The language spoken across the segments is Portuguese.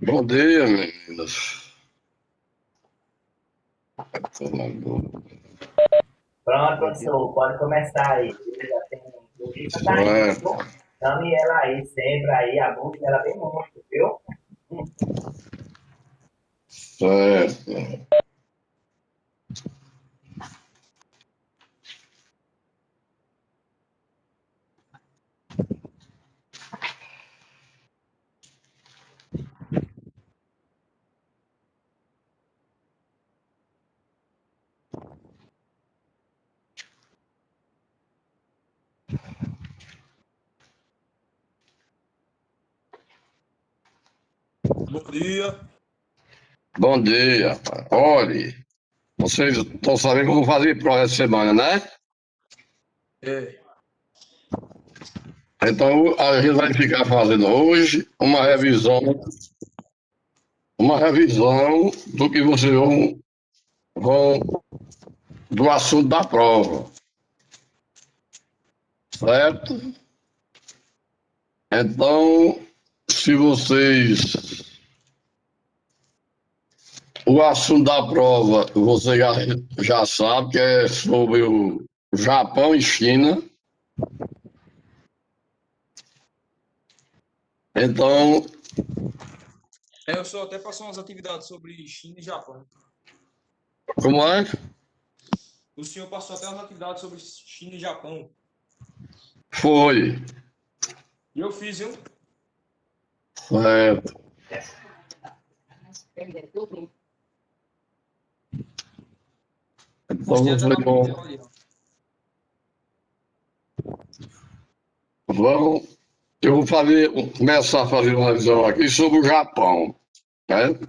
Bom dia, meninas. Pronto, professor, pode começar aí. Já tem entrevista, tá aí, Certo, viu? Chame ela aí, sempre aí, a música ela tem muito, viu? certo. Bom dia. Bom dia, rapaz. Olhe, vocês estão sabendo que eu vou fazer prova essa semana, né? É, Então a gente vai ficar fazendo hoje uma revisão do que vocês vão do assunto da prova, certo? Então, se vocês o assunto da prova, você já sabe que é sobre o Japão e China. Então, o senhor até passou umas atividades sobre China e Japão. como é? O senhor passou até umas atividades sobre China e Japão. Foi. E eu fiz, viu? Certo. Então, Postei até na minha vamos, tela ali, ó. eu vou começar a fazer uma visão aqui sobre o Japão, né?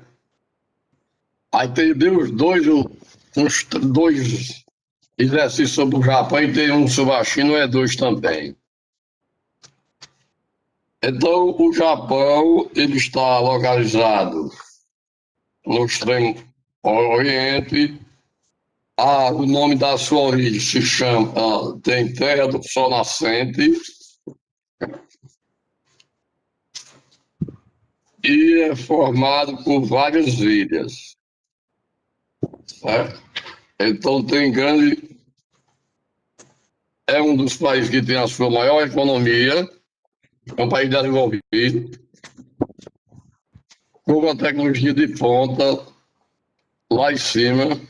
Aí tem uns dois exercícios sobre o Japão e tem um sobre a China, é dois também. Então, o Japão, ele está localizado no extremo oriente. O nome da sua origem se chama, tem Terra do Sol Nascente, e é formado por várias ilhas, certo? Então é um dos países que tem a sua maior economia, é um país desenvolvido, com uma tecnologia de ponta lá em cima.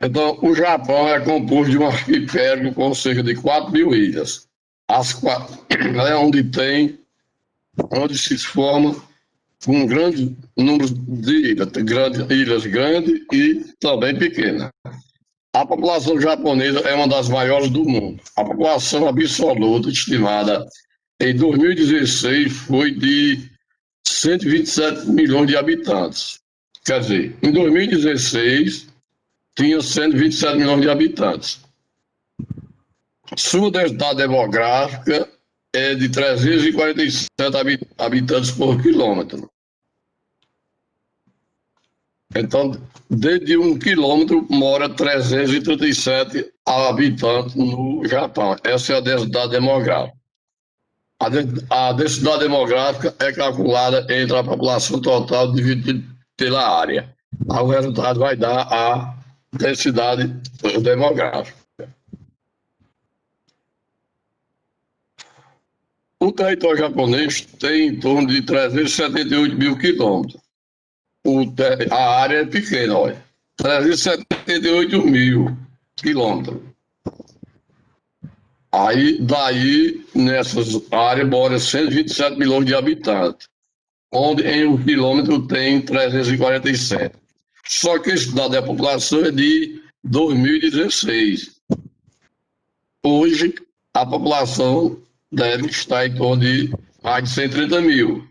Então, o Japão é composto de um arquipélago com cerca de 4.000 ilhas. É onde se forma um grande número de ilhas grandes e também pequenas. A população japonesa é uma das maiores do mundo. A população absoluta estimada em 2016 foi de 127 milhões de habitantes. Quer dizer, em 2016 tinha 127 milhões de habitantes. Sua densidade demográfica é de 347 habitantes por quilômetro. Então, dentro de 1 quilômetro mora 337 habitantes no Japão. Essa é a densidade demográfica. A densidade demográfica é calculada entre a população total dividida pela área. O resultado vai dar a densidade demográfica. O território japonês tem em torno de 378 mil quilômetros. A área é pequena, olha. 378 mil quilômetros. Daí, nessas áreas, mora 127 milhões de habitantes, onde em 1 quilômetro tem 347. Só que esse dado da população é de 2016. Hoje, a população deve estar em torno de mais de 130 mil.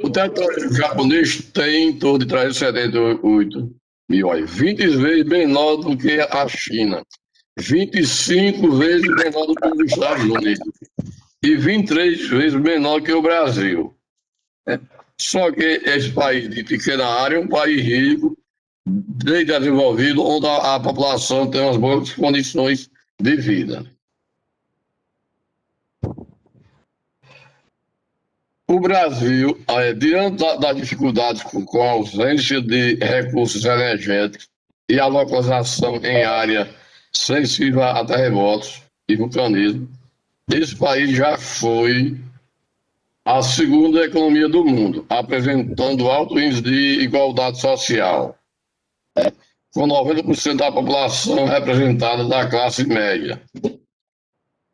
O território japonês tem em torno de 378 mil, olha, 20 vezes menor do que a China, 25 vezes menor do que os Estados Unidos e 23 vezes menor que o Brasil. Só que esse país de pequena área é um país rico, bem desenvolvido, onde a população tem umas boas condições de vida. O Brasil, diante das dificuldades com a ausência de recursos energéticos e a localização em área sensível a terremotos e vulcanismo, esse país já foi a segunda economia do mundo, apresentando alto índice de igualdade social, com 90% da população representada da classe média.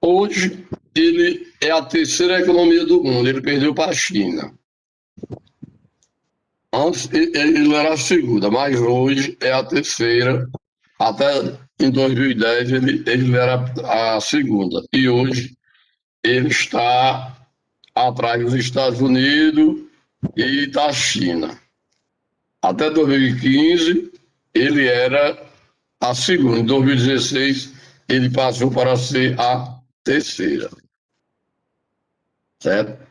Hoje, ele é a terceira economia do mundo, ele perdeu para a China. Antes ele era a segunda, mas hoje é a terceira. Até em 2010 ele era a segunda. E hoje ele está atrás dos Estados Unidos e da China. Até 2015 ele era a segunda. Em 2016 ele passou para ser a terceira. Certo?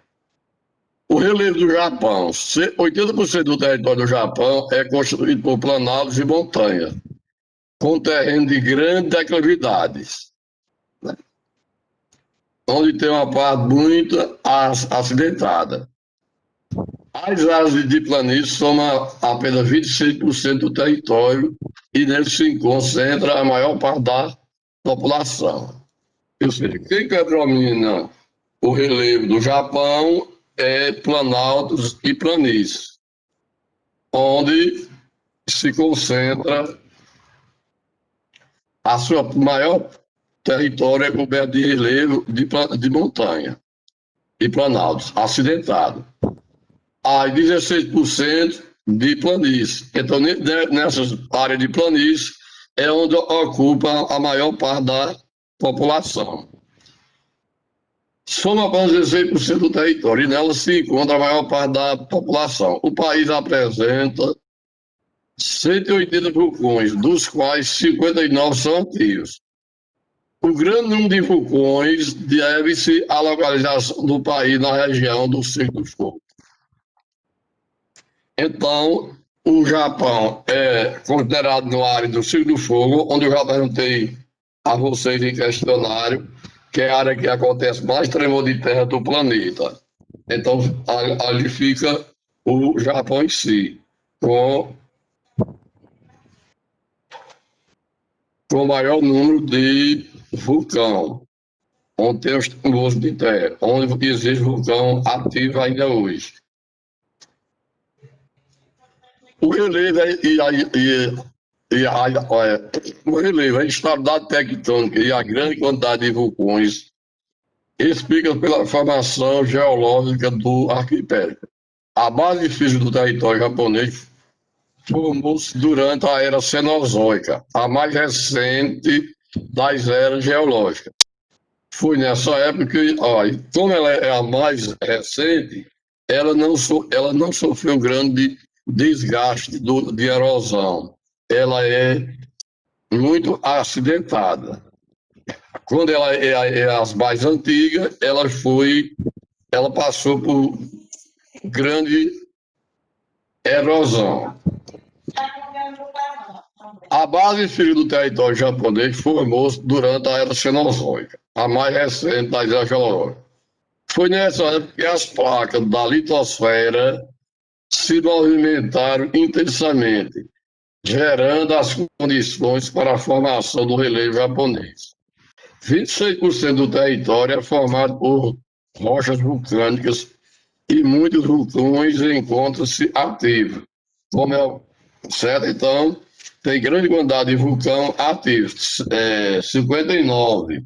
O relevo do Japão. 80% do território do Japão é constituído por planaltos e montanhas, com terreno de grandes declividades, né? Onde tem uma parte muito acidentada. As áreas de planície somam apenas 26% do território e neles se concentra a maior parte da população. Ou seja, quem predomina o relevo do Japão é planaltos e planícies, onde se concentra a sua maior território é coberto de relevo de montanha e planaltos acidentados. Há 16% de planície. Então, nessas áreas de planície é onde ocupa a maior parte da população. Soma apenas 16% do território e nela se encontra a maior parte da população. O país apresenta 180 vulcões, dos quais 59 são ativos. O grande número de vulcões deve-se à localização do país na região do Círculo do Fogo. Então, o Japão é considerado no área do Círculo do Fogo, onde eu já perguntei a vocês em questionário, que é a área que acontece mais tremor de terra do planeta. Então, ali fica o Japão em si, com o maior número de vulcão, onde tem os tremores de terra, onde existe vulcão ativo ainda hoje. O relevo o relevo, a estabilidade tectônica e a grande quantidade de vulcões explica pela formação geológica do arquipélago. A base física do território japonês formou-se durante a era Cenozoica, a mais recente das eras geológicas. Foi nessa época que, como ela é a mais recente, ela não sofreu grande desgaste de erosão. Ela é muito acidentada. Quando ela é as mais antigas, ela passou por grande erosão. A base física do território japonês formou-se durante a era Cenozoica, a mais recente das eras geológicas. Foi nessa época que as placas da litosfera se movimentaram intensamente, gerando as condições para a formação do relevo japonês. 26% do território é formado por rochas vulcânicas e muitos vulcões encontram-se ativos. Certo? Então, tem grande quantidade de vulcão ativo, 59,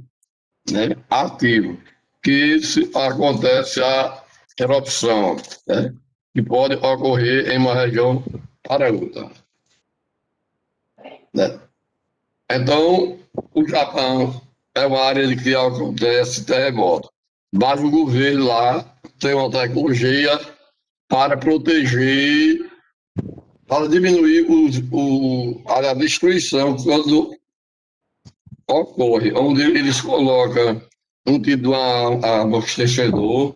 né, ativo, que acontece a erupção, né, que pode ocorrer em uma região para outra. Né? Então, o Japão é uma área em que acontece terremoto, mas o governo lá tem uma tecnologia para proteger, para diminuir a destruição quando ocorre, onde eles colocam um tipo de amortecedor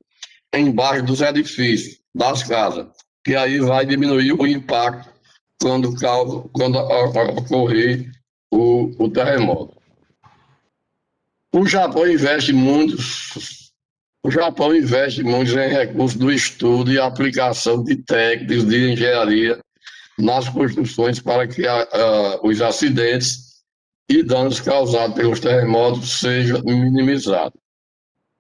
embaixo dos edifícios, das casas, que aí vai diminuir o impacto quando ocorrer o terremoto. O Japão investe muito O Japão investe muito em recursos do estudo e aplicação de técnicas de engenharia nas construções para que os acidentes e danos causados pelos terremotos sejam minimizados.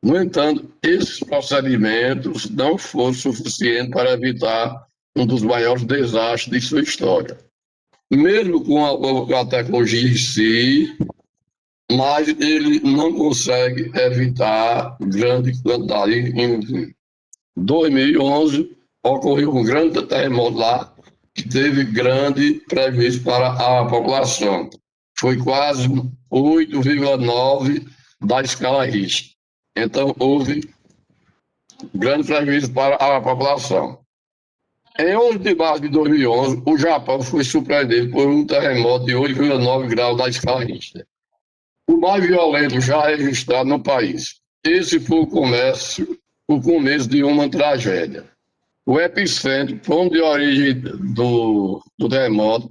No entanto, esses procedimentos não foram suficientes para evitar um dos maiores desastres de sua história. Mesmo com a tecnologia em si, mas ele não consegue evitar grande quantidade. Em 2011, ocorreu um grande terremoto lá, que teve grande prejuízo para a população. Foi quase 8,9 da escala Richter. Então, houve grande prejuízo para a população. Em 11 de março de 2011, o Japão foi surpreendido por um terremoto de 8,9 graus da escala Richter, o mais violento já registrado no país. Esse foi o começo de uma tragédia. O epicentro, ponto de origem do terremoto,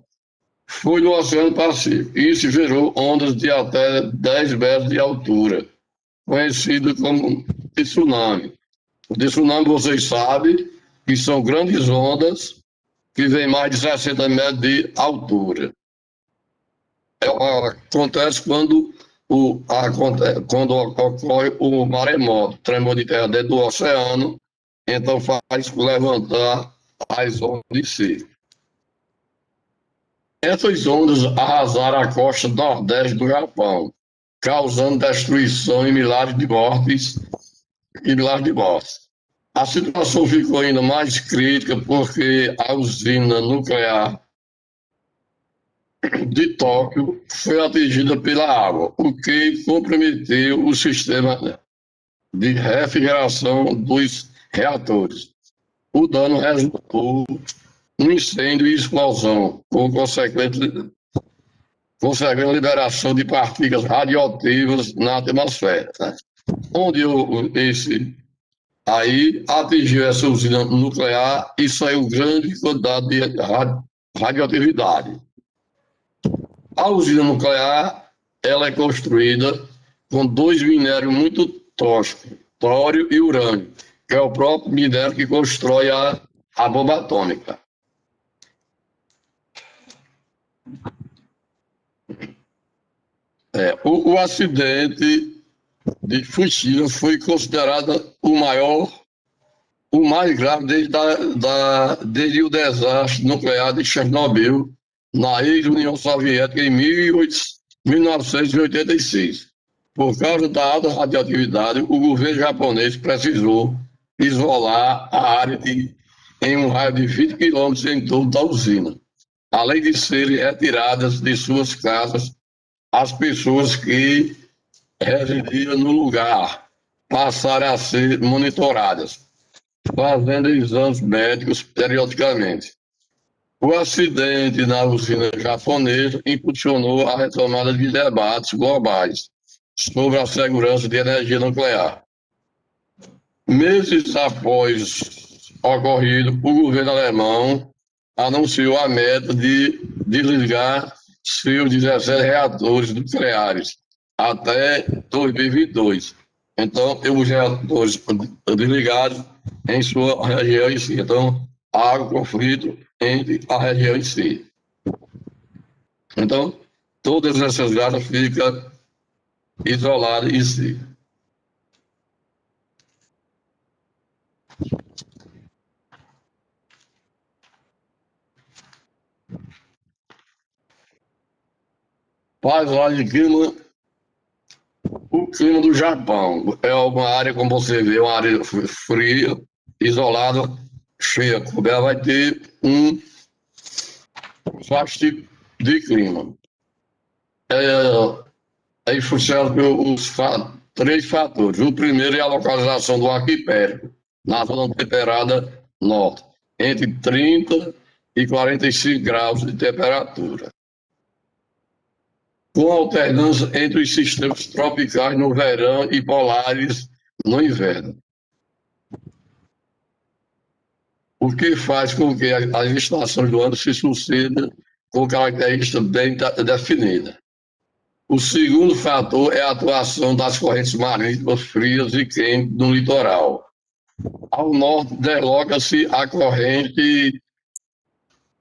foi no Oceano Pacífico. Isso gerou ondas de até 10 metros de altura, conhecido como tsunami. O tsunami, vocês sabem, que são grandes ondas que vêm mais de 60 metros de altura. Acontece quando ocorre o maremoto, tremor de terra dentro do oceano, então faz levantar as ondas de si. Essas ondas arrasaram a costa nordeste do Japão, causando destruição e milhares de mortes. A situação ficou ainda mais crítica porque a usina nuclear de Tóquio foi atingida pela água, o que comprometeu o sistema de refrigeração dos reatores. O dano resultou em incêndio e explosão, com consequente liberação de partículas radioativas na atmosfera, né? Onde aí atingiu essa usina nuclear e saiu grande quantidade de radioatividade. A usina nuclear ela é construída com dois minérios muito tóxicos, tório e urânio, que é o próprio minério que constrói a bomba atômica. O acidente de Fukushima foi considerado o mais grave desde o desastre nuclear de Chernobyl, na ex-União Soviética, em 1986. Por causa da alta radioatividade, o governo japonês precisou isolar a área em um raio de 20 quilômetros em torno da usina, além de serem retiradas de suas casas as pessoas que residiam no lugar, passaram a ser monitoradas, fazendo exames médicos periodicamente. O acidente na usina japonesa impulsionou a retomada de debates globais sobre a segurança de energia nuclear. Meses após ocorrido, o governo alemão anunciou a meta de desligar seus 17 reatores nucleares até 2022. Então, os reatores desligados em sua região em si. Então, há um conflito entre a região em si. Então, todas essas áreas ficam isoladas em si. Paisagem de clima, o clima do Japão é uma área, como você vê, uma área fria, isolada, cheia. Ela vai ter um tipo de clima. É influenciado pelos três fatores. O primeiro é a localização do arquipélago, na zona temperada norte, entre 30 e 45 graus de temperatura, com alternância entre os sistemas tropicais no verão e polares no inverno, o que faz com que as estações do ano se sucedam com características bem definidas. O segundo fator é a atuação das correntes marítimas frias e quentes no litoral. Ao norte, desloca-se a corrente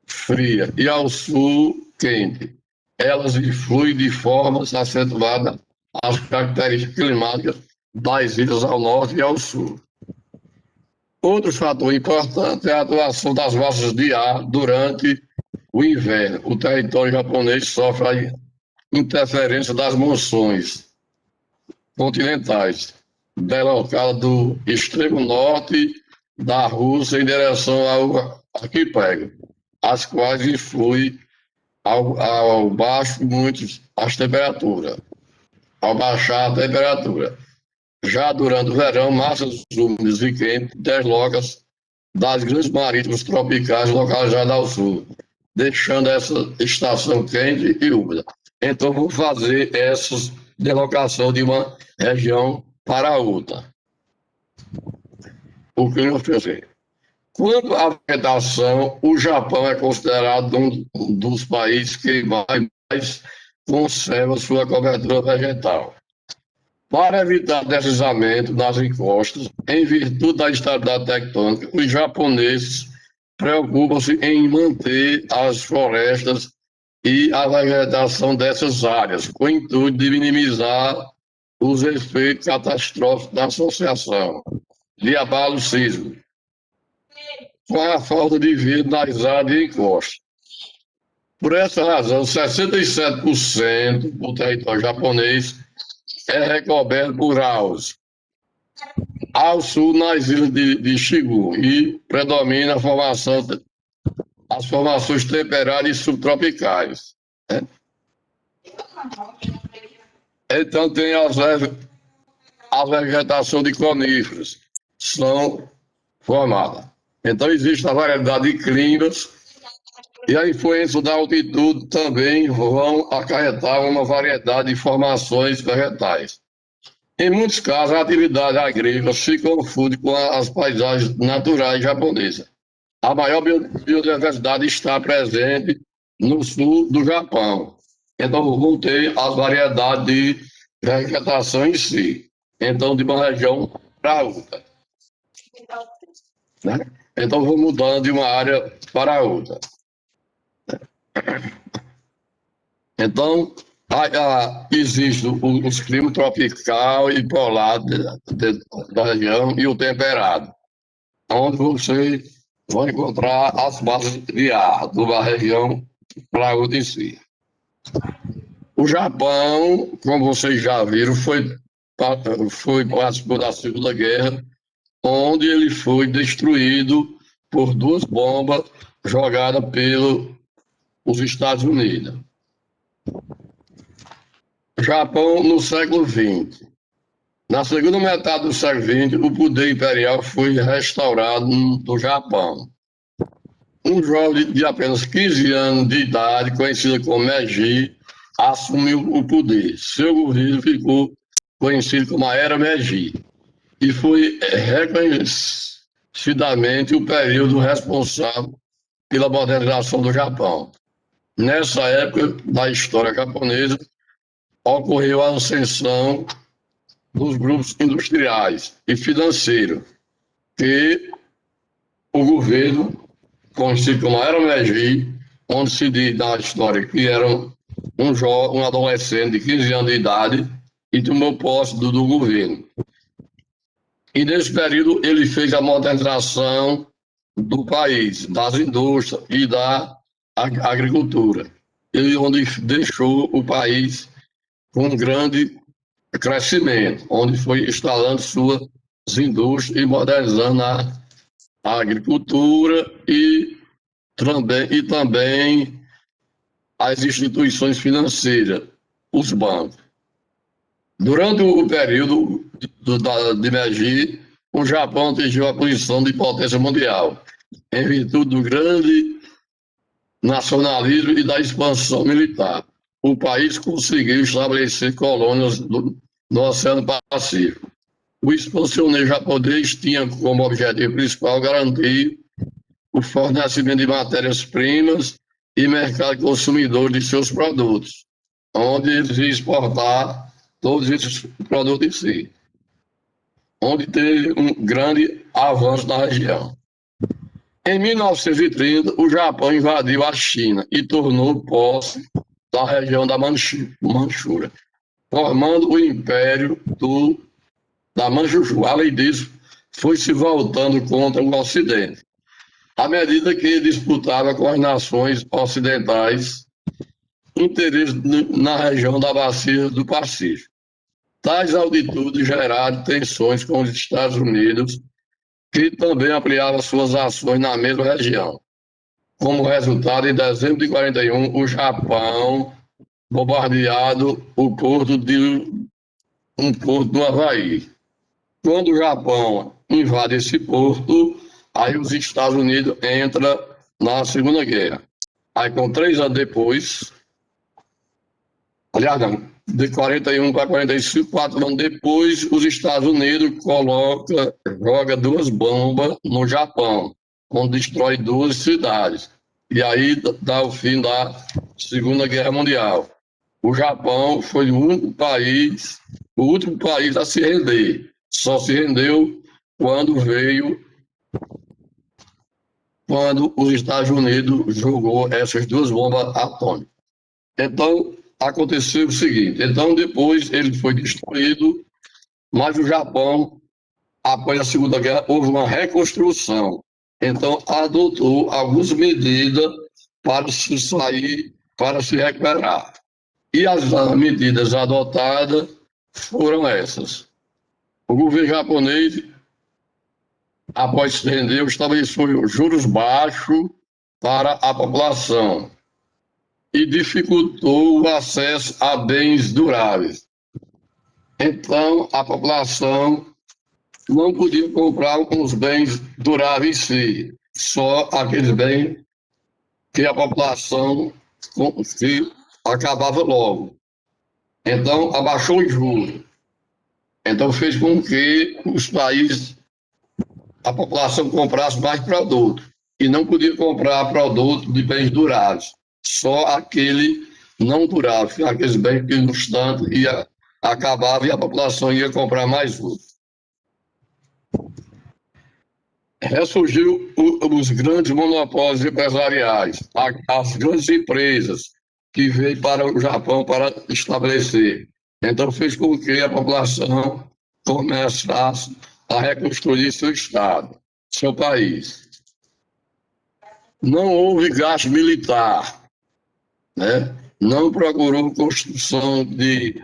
fria e ao sul, quente. Elas influem de forma acentuada as características climáticas das ilhas ao norte e ao sul. Outro fator importante é a atuação das massas de ar durante o inverno. O território japonês sofre a interferência das monções continentais, deslocada do extremo norte da Rússia em direção ao arquipélago, as quais influem ao baixo muito as temperaturas, ao baixar a temperatura. Já durante o verão, massas úmidas e quentes deslocam-se das grandes marítimas tropicais localizadas ao sul, deixando essa estação quente e úmida. Então, vou fazer essa deslocação de uma região para outra. O que eu fiz? Quanto à vegetação, o Japão é considerado um dos países que mais conserva sua cobertura vegetal. Para evitar deslizamento nas encostas, em virtude da estabilidade tectônica, os japoneses preocupam-se em manter as florestas e a vegetação dessas áreas, com o intuito de minimizar os efeitos catastróficos da associação de abalo sísmico, com a falta de vida nas áreas de encosta. Por essa razão, 67% do território japonês é recoberto por alves. Ao sul, nas ilhas de Shigu, e predomina as formações temperárias e subtropicais. Né? Então, tem a vegetação de coníferas, são formadas. Então, existe a variedade de climas e a influência da altitude também vão acarretar uma variedade de formações vegetais. Em muitos casos, a atividade agrícola se confunde com as paisagens naturais japonesas. A maior biodiversidade está presente no sul do Japão. Então, vão ter as variedades de vegetação em si. Então, de uma região para outra. Né? Então, vou mudando de uma área para outra. Então, existe os climas tropical e polar da região e o temperado, onde você vai encontrar as massas de ar de uma região para outra em si. O Japão, como vocês já viram, participou da Segunda Guerra, onde ele foi destruído por 2 bombas jogadas pelos Estados Unidos. Japão no século XX. Na segunda metade do século XX, o poder imperial foi restaurado no Japão. Um jovem de apenas 15 anos de idade, conhecido como Meiji, assumiu o poder. Seu governo ficou conhecido como a Era Meiji e foi reconhecidamente o período responsável pela modernização do Japão. Nessa época da história japonesa, ocorreu a ascensão dos grupos industriais e financeiros, que o governo, conhecido como Era Meiji, onde se diz na história que era um adolescente de 15 anos de idade e tomou posse do governo. E nesse período ele fez a modernização do país, das indústrias e da agricultura, onde deixou o país com um grande crescimento, onde foi instalando suas indústrias e modernizando a agricultura e também as instituições financeiras, os bancos. Durante o período de Meiji, o Japão atingiu a posição de potência mundial, em virtude do grande nacionalismo e da expansão militar. O país conseguiu estabelecer colônias no Oceano Pacífico. O expansionismo japonês tinha como objetivo principal garantir o fornecimento de matérias-primas e mercado consumidor de seus produtos. onde eles iam exportar todos esses produtos em si, onde teve um grande avanço na região. Em 1930, o Japão invadiu a China e tornou posse da região da Manchúria, formando o Império da Manchukuo. Além disso, foi se voltando contra o Ocidente, à medida que disputava com as nações ocidentais interesses na região da Bacia do Pacífico. Tais altitudes geraram tensões com os Estados Unidos, que também ampliava suas ações na mesma região. Como resultado, em dezembro de 41, o Japão bombardeado um porto do Havaí. Quando o Japão invade esse porto, aí os Estados Unidos entram na Segunda Guerra. Aí, com 3 anos depois, aliás, não, de 41 para 45, 4 anos depois, os Estados Unidos joga 2 bombas no Japão, onde destrói 2 cidades. E aí dá o fim da Segunda Guerra Mundial. O Japão foi o último país a se render. Só se rendeu quando os Estados Unidos jogou essas 2 bombas atômicas. Então, aconteceu o seguinte, então depois ele foi destruído, mas o Japão, após a Segunda Guerra, houve uma reconstrução. Então, adotou algumas medidas para se recuperar. E as medidas adotadas foram essas. O governo japonês, após se render, estabeleceu juros baixos para a população e dificultou o acesso a bens duráveis. Então, a população não podia comprar os bens duráveis em si, só aqueles bens que a população que acabava logo. Então, abaixou os juros. Então, fez com que a população comprasse mais produtos e não podia comprar produtos de bens duráveis, só aquele não durável, aqueles bens que no instante acabava e a população ia comprar mais outros. Ressurgiu os grandes monopólios empresariais, as grandes empresas que veio para o Japão para estabelecer. Então, fez com que a população começasse a reconstruir seu Estado, seu país. Não houve gasto militar, né? Não procurou construção de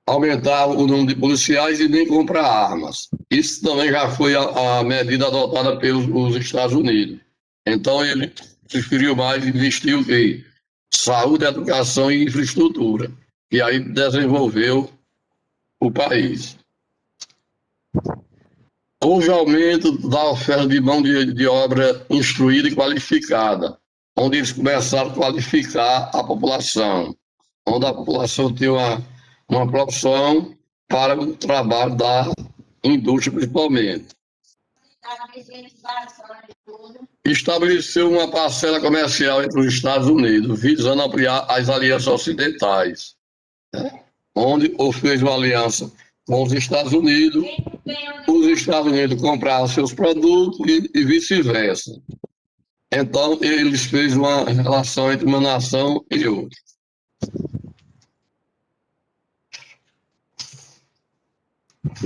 aumentar o número de policiais e nem comprar armas. Isso também já foi a medida adotada pelos Estados Unidos. Então, ele preferiu mais investir em saúde, educação e infraestrutura. E aí desenvolveu o país. Houve aumento da oferta de mão de obra instruída e qualificada, onde eles começaram a qualificar a população, onde a população tinha uma profissão para o trabalho da indústria, principalmente. Estabeleceu uma parcela comercial entre os Estados Unidos, visando ampliar as alianças ocidentais, né? Onde fez uma aliança com os Estados Unidos compravam seus produtos e vice-versa. Então, eles fez uma relação entre uma nação e outra.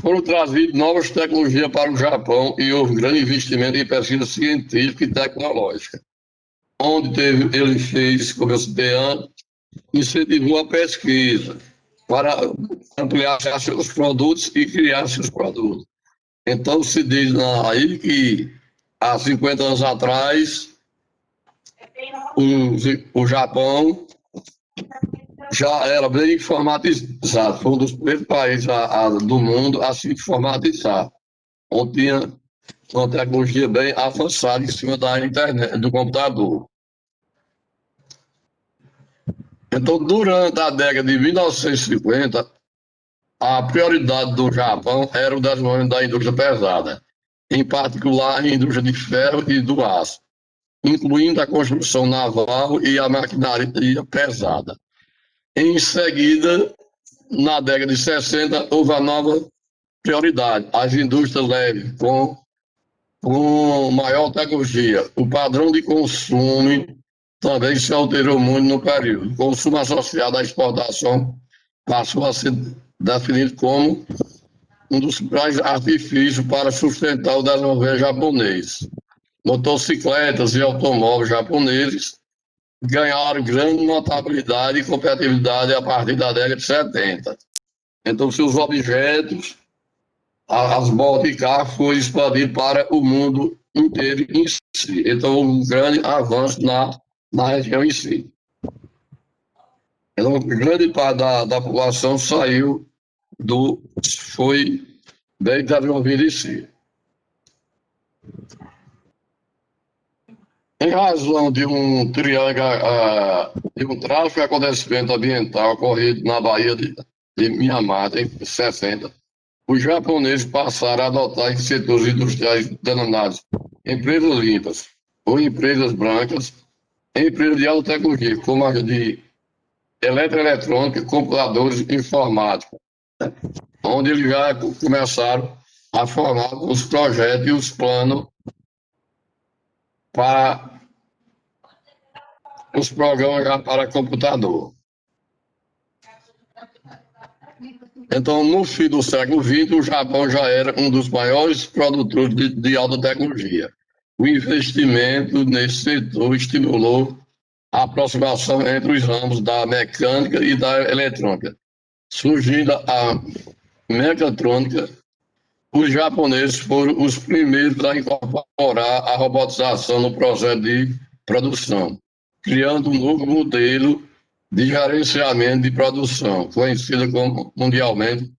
Foram trazidas novas tecnologias para o Japão e houve grande investimento em pesquisa científica e tecnológica. Onde ele fez, como eu citei antes, incentivou a pesquisa para ampliar seus produtos e criar seus produtos. Então, se diz aí que há 50 anos atrás, o Japão já era bem informatizado, foi um dos primeiros países do mundo a se informatizar, onde tinha uma tecnologia bem avançada em cima da internet, do computador. Então, durante a década de 1950, a prioridade do Japão era o desenvolvimento da indústria pesada, em particular a indústria de ferro e do aço, incluindo a construção naval e a maquinaria pesada. Em seguida, na década de 60, houve a nova prioridade, as indústrias leves, com maior tecnologia. O padrão de consumo também se alterou muito no período. O consumo associado à exportação passou a ser definido como um dos principais artifícios para sustentar o desenvolvimento japonês. Motocicletas e automóveis japoneses ganharam grande notabilidade e competitividade a partir da década de 70. Então, seus objetos, as motos e carros, foram expandidos para o mundo inteiro em si. Então, um grande avanço na região em si. Então, grande parte da população foi bem desenvolvida em si. Em razão de um de um trágico acontecimento ambiental ocorrido na Baía de Mianmar em 60, os japoneses passaram a adotar em setores industriais denominados empresas limpas ou empresas brancas, empresas de alta tecnologia, como a de eletroeletrônica, computadores informáticos, onde eles já começaram a formar os projetos e os planos para os programas já para computador. Então, no fim do século XX, o Japão já era um dos maiores produtores de alta tecnologia. O investimento nesse setor estimulou a aproximação entre os ramos da mecânica e da eletrônica. Surgindo a mecatrônica, os japoneses foram os primeiros a incorporar a robotização no processo de produção, criando um novo modelo de gerenciamento de produção, conhecido mundialmente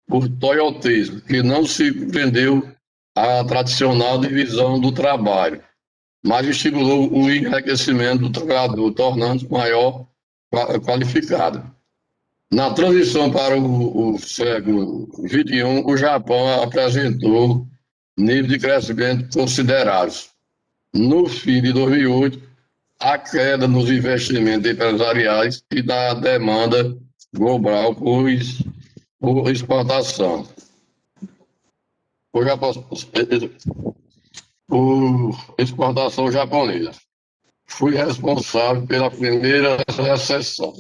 por toyotismo, que não se prendeu à tradicional divisão do trabalho, mas estimulou o enriquecimento do trabalhador, tornando-o maior qualificado. Na transição para o século XXI, o Japão apresentou nível de crescimento consideráveis. No fim de 2008, a queda nos investimentos empresariais e da demanda global por exportação. Por exportação japonesa. Fui responsável pela primeira recessão.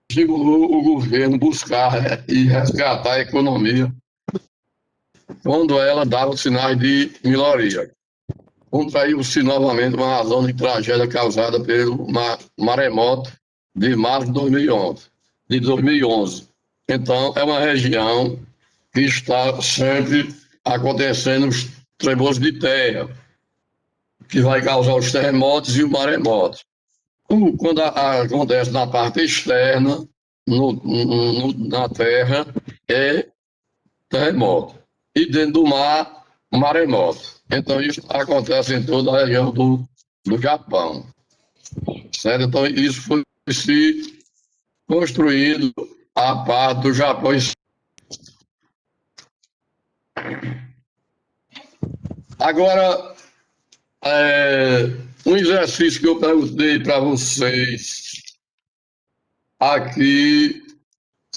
Estimulou o governo buscar e resgatar a economia quando ela dava sinais de melhoria. Contraiu-se novamente uma razão de tragédia causada pelo maremoto de março de 2011. Então, é uma região que está sempre acontecendo os tremores de terra, que vai causar os terremotos e o maremoto. Quando acontece na parte externa, na terra, é terremoto. E dentro do mar, maremoto. Então, isso acontece em toda a região do Japão. Certo? Então, isso foi se construído a parte do Japão. Agora, um exercício que eu perguntei para vocês aqui,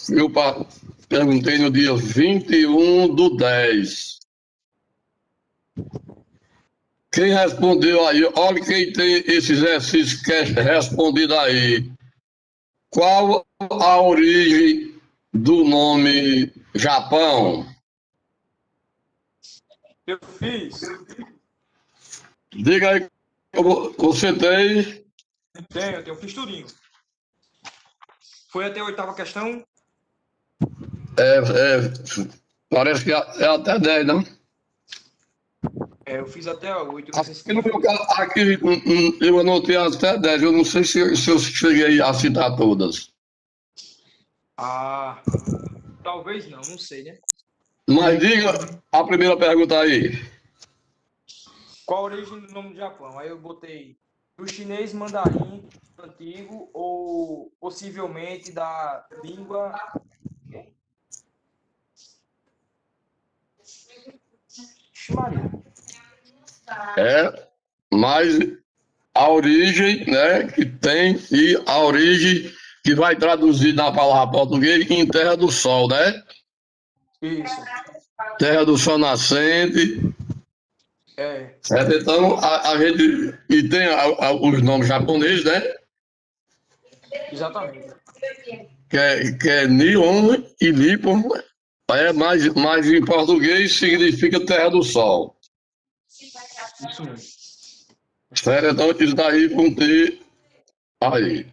eu perguntei no dia 21/10. Quem respondeu aí? Olha quem tem esse exercício que é respondido aí. Qual a origem do nome Japão? Eu fiz. Diga aí, você tem? Eu fiz tudinho. Foi até a 8ª questão? Parece que é até 10, não? Eu fiz até a 8. Não sei se Aqui, no meu caso, aqui eu anotei até 10, eu não sei se eu cheguei a citar todas. Ah, talvez não sei, né? Mas diga a primeira pergunta aí. Qual a origem do nome do Japão? Aí eu botei do chinês mandarim antigo ou possivelmente da língua. Ixi, Maria. Mas a origem, né, que tem e a origem que vai traduzir na palavra portuguesa em Terra do Sol, né? Isso. Terra do Sol nascente. É, Certo? Então, a gente. E tem os nomes japoneses, né? exatamente. Que é Nihon e Nippon. Mas em português significa Terra do Sol. Isso mesmo. Certo? Então, isso daí vão ter aí.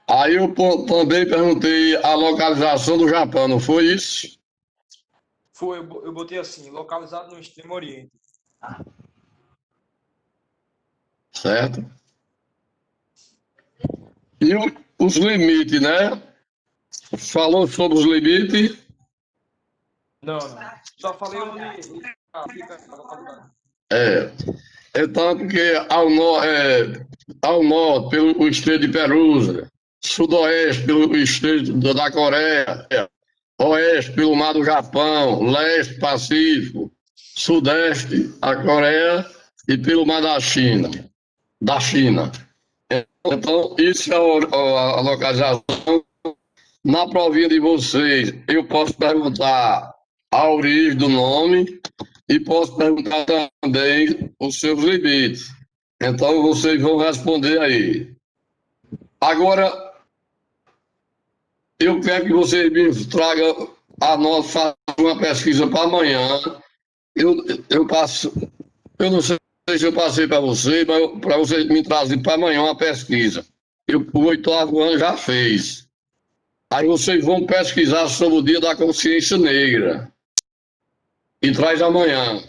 Aí eu também perguntei a localização do Japão, não foi isso? Foi, eu botei assim, localizado no Extremo Oriente. Certo? E os limites, né? Falou sobre os limites. Não, não. Só falei onde fica a localidade. É. Então, porque ao norte, pelo Estreito de Perusa, sudoeste, pelo Estreito da Coreia, oeste, pelo Mar do Japão, leste, Pacífico, sudeste, a Coreia e pelo Mar da China. Então, isso é a localização. Na provinha de vocês, eu posso perguntar a origem do nome e posso perguntar também os seus limites. Então, vocês vão responder aí. Agora, eu quero que vocês me tragam a nós fazer uma pesquisa para amanhã. Eu, eu passo, eu não sei se eu passei para vocês, mas para vocês me trazerem para amanhã uma pesquisa. O oitavo ano já fez. Aí vocês vão pesquisar sobre o Dia da Consciência Negra. E traz amanhã.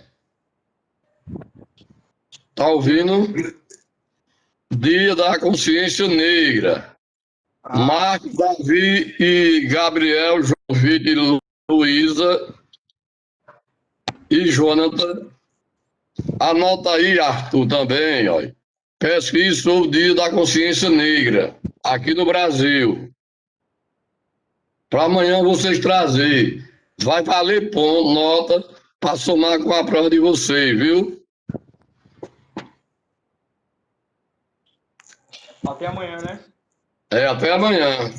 Tá ouvindo? Dia da Consciência Negra. Ah, Marcos, Davi e Gabriel, João Vitor e Luísa e Jonathan. Anota aí, Arthur, também, ó. Pesquisa sobre o Dia da Consciência Negra, aqui no Brasil. Para amanhã vocês trazer. Vai valer ponto, nota, para somar com a prova de vocês, viu? até amanhã, né? É, até amanhã.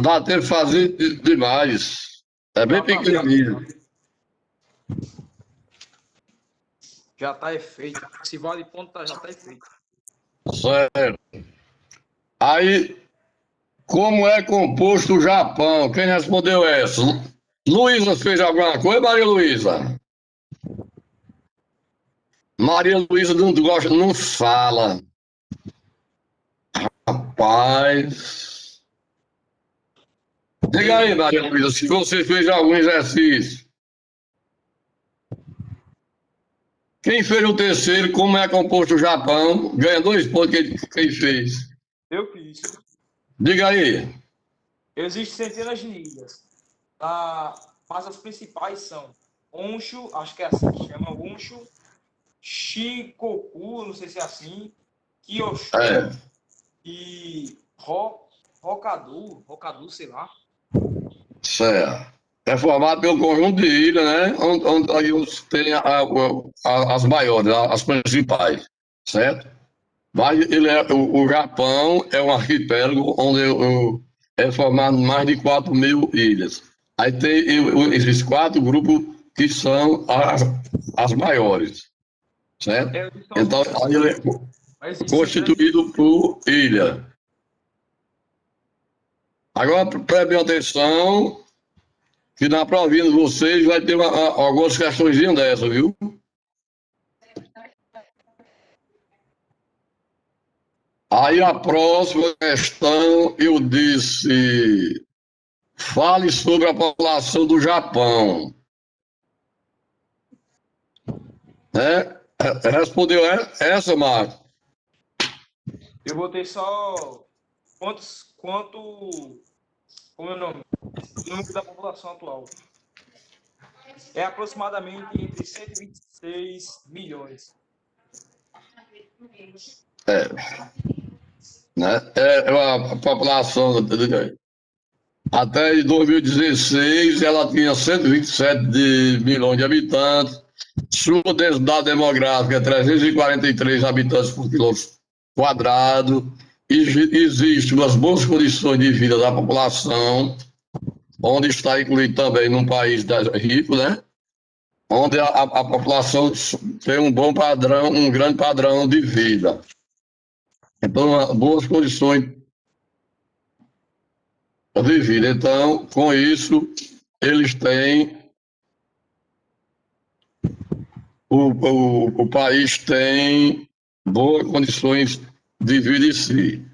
Dá tempo de fazer demais. É bem Já tá feito. pequenininho. Já tá efeito. Se vale ponto, já tá efeito. Certo. Aí, como é composto o Japão? Quem respondeu essa? Luísa fez alguma coisa, Maria Luísa? Maria Luísa não gosta, não fala. Rapaz. Diga aí, Maria Luísa, se você fez algum exercício. Quem fez o terceiro, como é composto o Japão, ganha 2 pontos quem fez. Eu fiz. Diga aí. Existem centenas de ilhas. Mas as principais são Honshu, acho que é assim que chama, Honshu, Shikoku, não sei se é assim, Kyushu É, e Hokkaido, sei lá. certo. É formado pelo conjunto de ilhas, né? Onde tem as maiores, as principais, certo? Mas o Japão é um arquipélago onde é formado mais de 4.000 ilhas. Aí tem esses 4 grupos que são as maiores, certo? Eles são os Então, aí maiores, ele é mas existem centenas de constituído por ilha. Agora, prestem atenção, que na provinha de vocês vai ter algumas questões dessa, viu? Aí a próxima questão eu disse, fale sobre a população do Japão. Né? Respondeu essa, Marco? Eu botei só como é o nome? O número da população atual. É aproximadamente entre 126 milhões. É, né? É a população. Até em 2016, ela tinha 127 milhões de habitantes. Sua densidade demográfica é 343 habitantes por quilômetro quadrado. Existem umas boas condições de vida da população, onde está incluído também num país rico, né? Onde a população tem um bom padrão, um grande padrão de vida. Então, boas condições de vida. Então, com isso, eles têm, o país tem boas condições de vida em si.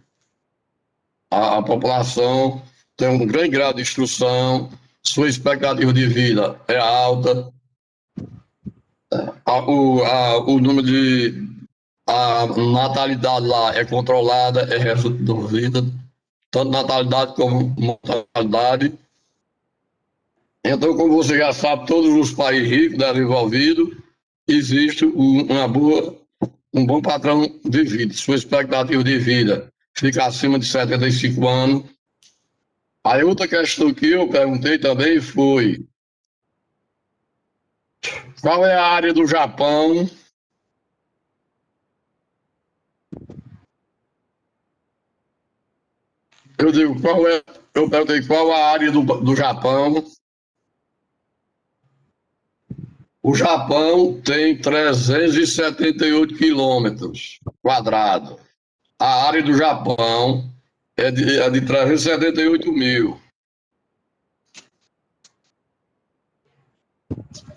A população tem um grande grau de instrução, sua expectativa de vida é alta, o número de a natalidade lá é controlada, é reduzida, tanto natalidade como mortalidade. Então, como você já sabe, todos os países ricos, desenvolvidos, existe um bom padrão de vida. Sua expectativa de vida fica acima de 75 anos. Aí outra questão que eu perguntei também foi: qual é a área do Japão? Eu perguntei qual a área do Japão. O Japão tem 378 quilômetros quadrados. A área do Japão é de 378 mil.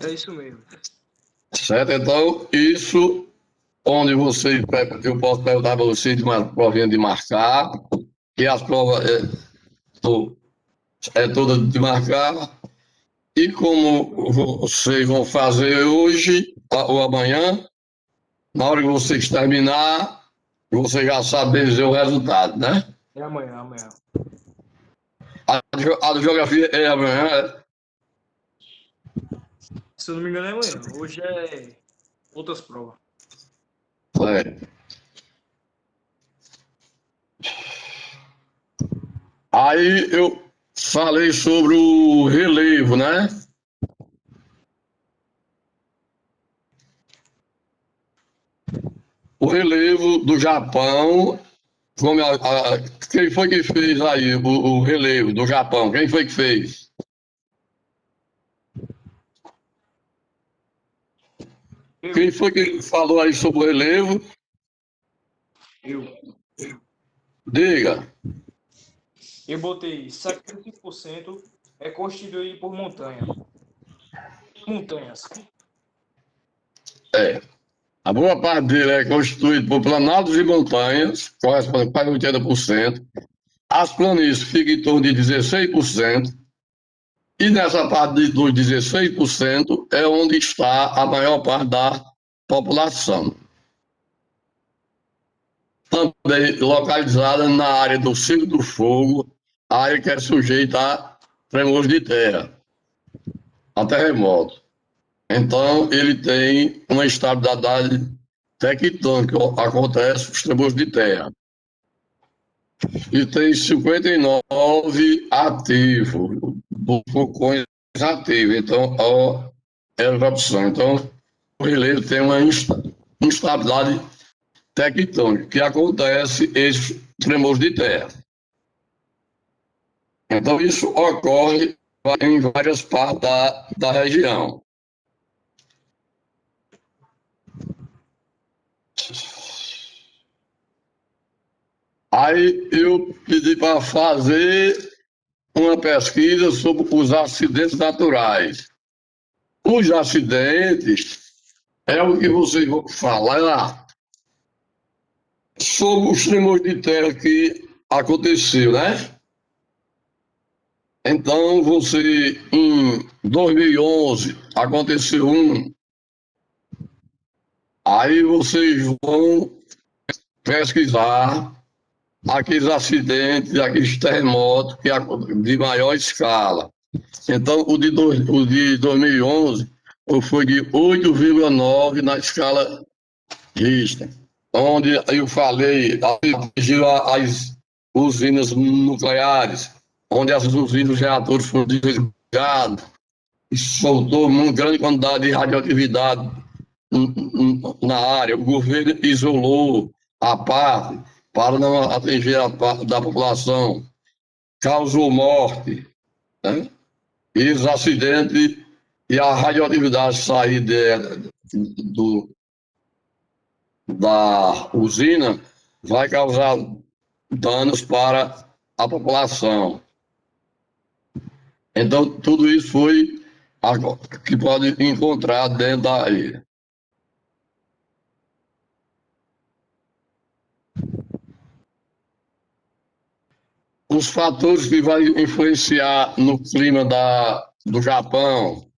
É isso mesmo. Certo? Então, isso, onde eu posso perguntar para vocês de uma provinha de marcar, que as provas é toda de marcar, e como vocês vão fazer hoje ou amanhã, na hora que vocês terminar, você já sabe dizer o resultado, né? É amanhã, amanhã. A geografia é amanhã, Se eu não me engano, é amanhã. Hoje é outras provas. é. Aí eu falei sobre o relevo, né? O relevo do Japão, quem foi que fez aí o relevo do Japão? Quem foi que fez? Quem foi que falou aí sobre o relevo? Eu. Diga. Eu botei 75% é constituído por montanhas. É. A boa parte dele é constituída por planaltos e montanhas, correspondem a quase 80%. As planícies ficam em torno de 16%. E nessa parte dos 16% é onde está a maior parte da população. Também localizada na área do Círculo do Fogo, a área que é sujeita a tremores de terra, a terremoto. Então, ele tem uma estabilidade tectônica, acontece os tremores de terra. E tem 59 ativos, vulcões ativos. Então, a erupção. Então, o relevo tem uma instabilidade tectônica, que acontece esses tremores de terra. Então, isso ocorre em várias partes da região. Aí eu pedi para fazer uma pesquisa sobre os acidentes naturais. Os acidentes é o que vocês vão falar sobre os tremores de terra que aconteceu, né? Então, em 2011, aconteceu um. Aí vocês vão pesquisar aqueles acidentes, aqueles terremotos de maior escala. Então, o de 2011 foi de 8,9 na escala Richter, onde eu falei, atingiu as usinas nucleares, onde as usinas e reatores foram desligados, e soltou uma grande quantidade de radioatividade na área. O governo isolou a parte para não atingir a parte da população, causou morte, né? E os acidentes e a radioatividade sair da usina vai causar danos para a população. Então, tudo isso foi que pode encontrar dentro da ilha. Os fatores que vão influenciar no clima do Japão,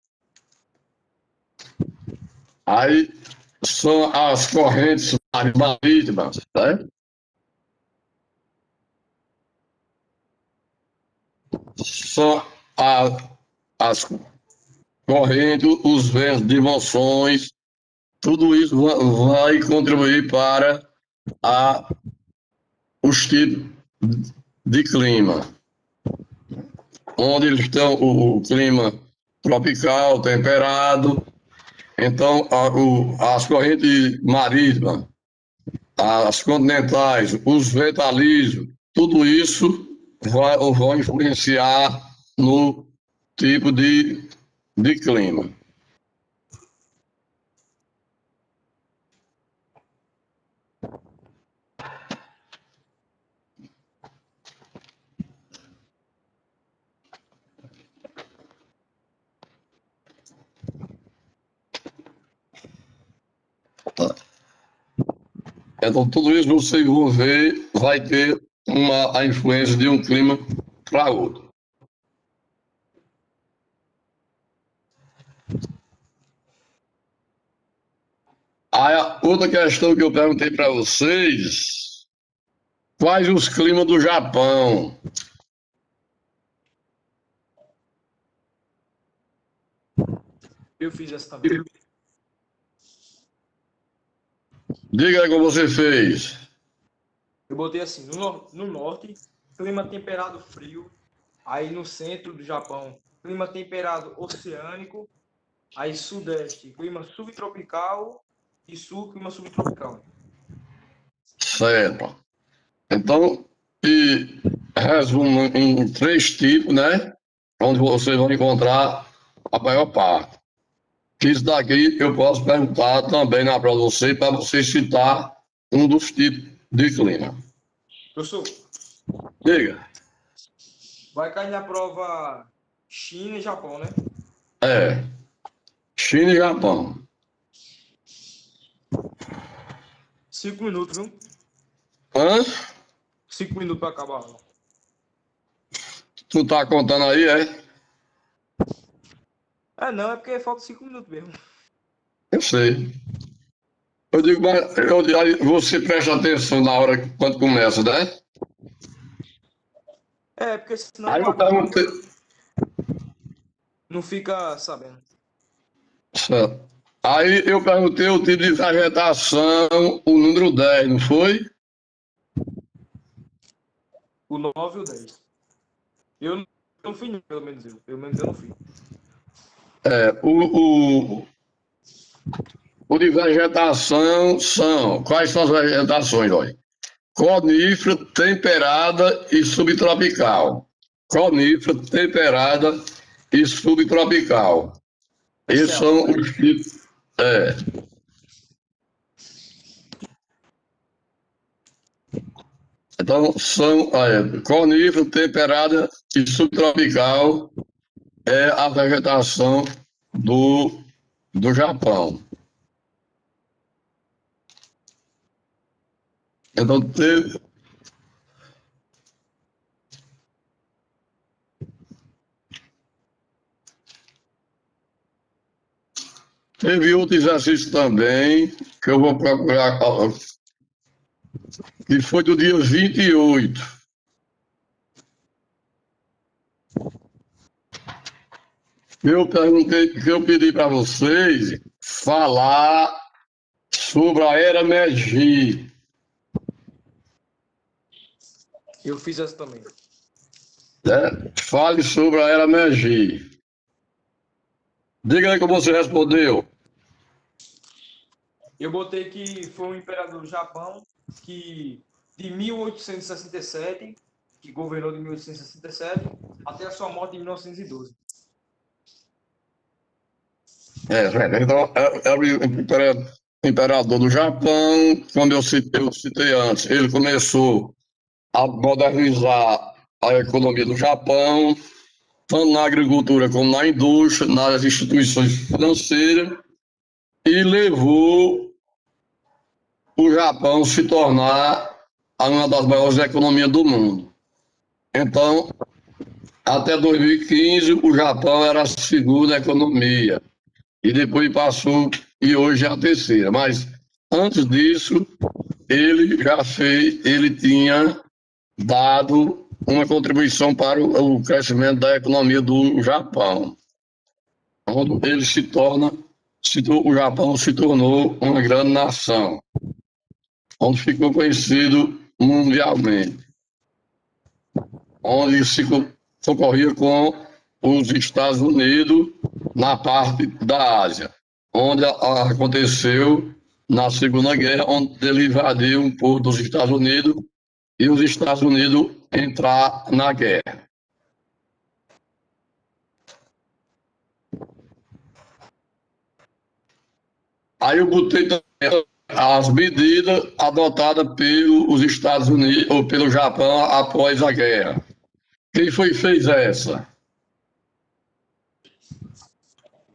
aí são as correntes marítimas, né? São as correntes, os ventos de monções, tudo isso vai contribuir para os tipos de clima. Onde eles estão, o clima tropical, temperado. Então, as correntes marítimas, as continentais, os ventalismos, tudo isso vai influenciar no tipo de clima. Então, tudo isso vocês vão ver, vai ter a influência de um clima para outro. A outra questão que eu perguntei para vocês, quais os climas do Japão? Eu fiz essa também. Diga aí como você fez. Eu botei assim, no norte, clima temperado frio. Aí no centro do Japão, clima temperado oceânico. Aí sudeste, clima subtropical. E sul, clima subtropical. Certo. Então, resumo em 3 tipos, né? Onde vocês vão encontrar a maior parte. Isso daqui eu posso perguntar também na prova de vocês, para vocês citar um dos tipos de clima. Professor, Diga. vai cair na prova China e Japão, né? É. China e Japão. 5 minutos, viu? Hã? 5 minutos para acabar. Tu tá contando aí, é? Não, é porque falta 5 minutos mesmo. Eu sei. Eu digo, mas aí você presta atenção na hora quando começa, né? Porque senão Aí eu acaba, perguntei. não fica sabendo. Certo. Aí eu perguntei o tipo de vegetação, o número 10, não foi? O 9 e o 10. Eu não fui, pelo menos eu. Pelo menos eu não fui. É, o de vegetação são. Quais são as vegetações, olha? Conífera, temperada e subtropical. Conífera, temperada e subtropical. Esses Selva, são né? os tipos. É. Então, são conífera, temperada e subtropical é a vegetação do Japão. Então, teve outro exercício também, que eu vou procurar, que foi do dia 28. Eu pedi para vocês falar sobre a era Meiji. Eu fiz essa também. Fale sobre a era Meiji. Diga aí como você respondeu. Eu botei que foi um imperador do Japão que de 1867, que governou de 1867 até a sua morte em 1912. Então, era o imperador do Japão, como eu citei antes. Ele começou a modernizar a economia do Japão, tanto na agricultura como na indústria, nas instituições financeiras, e levou o Japão a se tornar uma das maiores economias do mundo. Então, até 2015, o Japão era a segunda economia, e depois passou, e hoje é a terceira. Mas antes disso, ele tinha dado uma contribuição para o crescimento da economia do Japão. Quando ele o Japão se tornou uma grande nação, onde ficou conhecido mundialmente, onde se concorria com os Estados Unidos na parte da Ásia, onde aconteceu na Segunda Guerra, onde ele invadiu um pouco dos Estados Unidos e os Estados Unidos entrar na guerra. Aí eu botei também as medidas adotadas pelos Estados Unidos ou pelo Japão após a guerra. Quem foi que fez essa?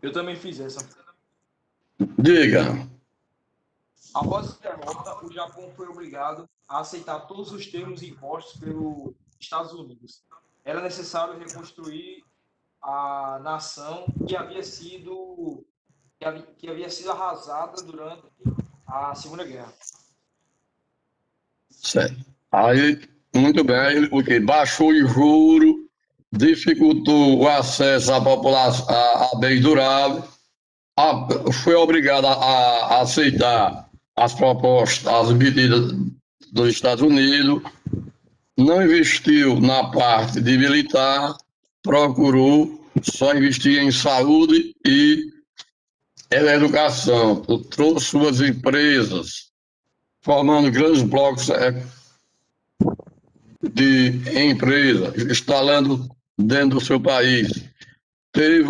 Eu também fiz essa. Diga. Após a derrota, o Japão foi obrigado a aceitar todos os termos impostos pelos Estados Unidos. Era necessário reconstruir a nação que havia sido arrasada durante a Segunda Guerra. Certo. Aí, muito bem, porque baixou o juro, dificultou o acesso à população a bens duráveis, foi obrigado a aceitar as propostas, as medidas dos Estados Unidos, não investiu na parte de militar, procurou só investir em saúde e educação. Trouxe suas empresas, formando grandes blocos de empresa, instalando dentro do seu país. Teve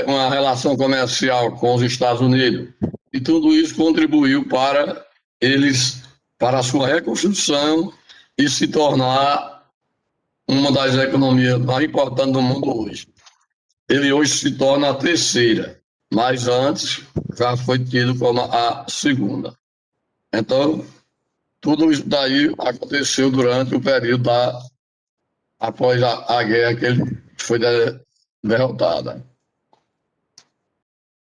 uma relação comercial com os Estados Unidos. E tudo isso contribuiu para a sua reconstrução e se tornar uma das economias mais importantes do mundo hoje. Ele hoje se torna a terceira, mas antes já foi tido como a segunda. Então, tudo isso daí aconteceu durante o período após a guerra que ele foi derrotada.